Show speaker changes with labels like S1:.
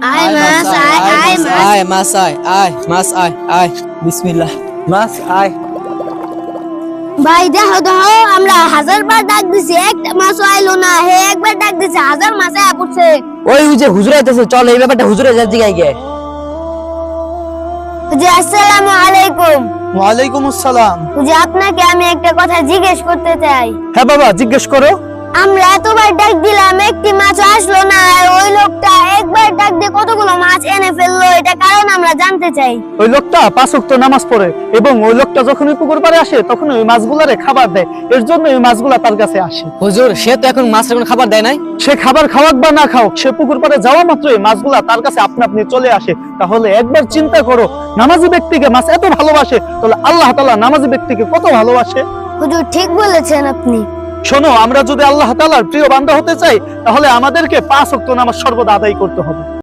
S1: আয় মাছ আয় আয় মাছ
S2: আয় মাছ মাছ আয় বিসমিল্লাহ মাছ আয়।
S1: ভাই দেখো দেখো আমরা 1000বার ডাক দিছি একটা মাছ আইলো না, হে একবার ডাক দিছে 1000 মাছ আয়া পড়ছে।
S2: ওই যে হুজুর আইতেছে, চল এই ব্যাপারটা হুজুরের জিগাই গে।
S1: জি আসসালামু আলাইকুম।
S3: ওয়ালাইকুম আসসালাম।
S1: জি আপনাকে আমি একটা কথা জিজ্ঞেস করতে চাই।
S3: হ্যাঁ বাবা, জিজ্ঞেস করো।
S1: আমরা এতবার ডাক দিলাম একটি মাছ আসলো না, আর ওই লোকটা একবার ডাক দিয়ে কতগুলো মাছ এনে ফেললো, এটা কারণ আমরা জানতে চাই।
S3: ওই লোকটা 5 ওয়াক্ত নামাজ পড়ে এবং ওই লোকটা যখন ওই পুকুর পাড়ে আসে তখন ওই মাছগুলারে খাবার দেয়, এর জন্য ওই মাছগুলা তার কাছে আসে।
S2: হুজুর সে তো এখন মাছের কোনো খাবার দেয় নাই।
S3: সে খাবার খাওয়াক বা না খাও, সে পুকুর পাড়ে যাওয়া মাত্রই মাছগুলা তার কাছে আপনা আপনি চলে আসে। তাহলে একবার চিন্তা করো, নামাজি ব্যক্তিকে মাছ এত ভালোবাসে, তাহলে আল্লাহ তাআলা নামাজি ব্যক্তিকে কত ভালোবাসে।
S1: হুজুর ঠিক বলেছেন আপনি।
S3: শোনো, আমরা যদি আল্লাহ তাআলার প্রিয় বান্দা হতে চাই তাহলে আমাদেরকে 5 ওয়াক্ত নামাজ সর্বদা আদায় করতে হবে।